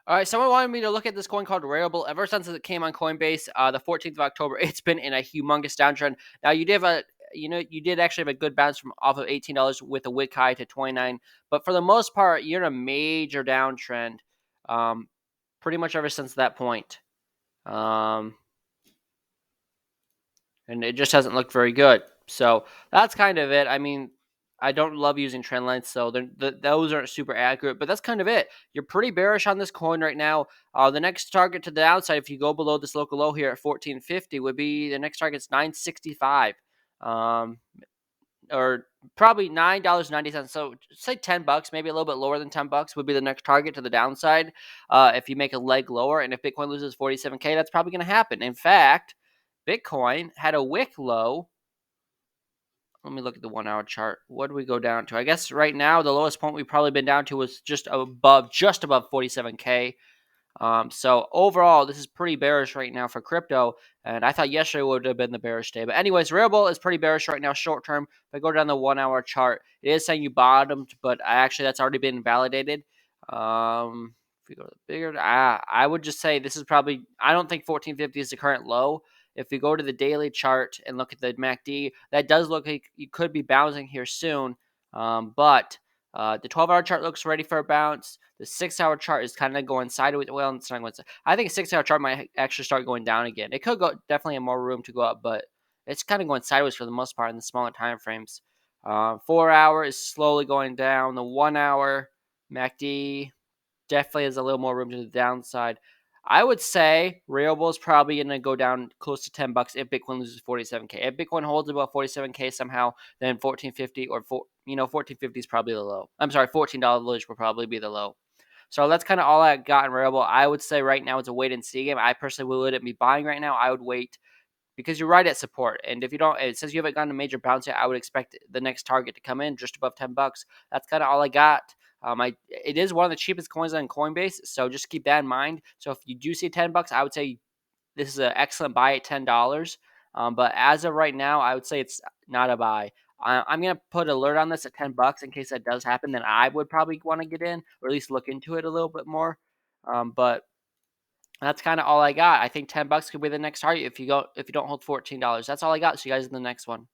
All right, someone wanted me to look at this coin called Rarible. Ever since it came on Coinbase, the 14th of October, it's been in a humongous downtrend. Now you did actually have a good bounce from off of $18 with a wick high to 29, but for the most part, you're in a major downtrend, um, pretty much ever since that point, um, and it just hasn't looked very good. So that's kind of it. I mean, I don't love using trend lines, so those aren't super accurate, but that's kind of it. You're pretty bearish on this coin right now. The next target to the downside, if you go below this local low here at 1450, would be the next target's 965, or probably $9.90. So say $10, maybe a little bit lower than $10 would be the next target to the downside. If you make a leg lower, and if Bitcoin loses 47K, that's probably going to happen. In fact, Bitcoin had a wick low. Let me look at the 1 hour chart. What do we go down to? I guess right now the lowest point we've probably been down to was just above 47K. So overall, this is pretty bearish right now for crypto. And I thought yesterday would have been the bearish day. But anyways, Rarible is pretty bearish right now, short term. If I go down the 1 hour chart, it is saying you bottomed, but actually that's already been validated. If we go to the bigger, I would just say this is probably, I don't think 1450 is the current low. If you go to the daily chart and look at the MACD, that does look like you could be bouncing here soon. But the 12-hour chart looks ready for a bounce. The 6-hour chart is kind of going sideways. Well, it's not going sideways. I think a 6-hour chart might actually start going down again. It could go definitely have more room to go up, but it's kind of going sideways for the most part in the smaller time frames. 4-hour is slowly going down. The 1 hour MACD definitely has a little more room to the downside. I would say Rarible is probably going to go down close to $10 if Bitcoin loses 47K. If Bitcoin holds about 47K somehow, then 1450 or 1450 is probably the low. I'm sorry, $14 will probably be the low. So that's kind of all I got in Rarible. I would say right now it's a wait and see game. I personally wouldn't be buying right now. I would wait because you're right at support. And if you don't, since you haven't gotten a major bounce yet, I would expect the next target to come in just above $10. That's kind of all I got. It is one of the cheapest coins on Coinbase, so just keep that in mind. So if you do see $10, I would say this is an excellent buy at $10. But as of right now, I would say it's not a buy. I'm gonna put an alert on this at $10 in case that does happen. Then I would probably want to get in or at least look into it a little bit more. But that's kind of all I got. I think $10 could be the next target if you don't hold $14. That's all I got. See you guys in the next one.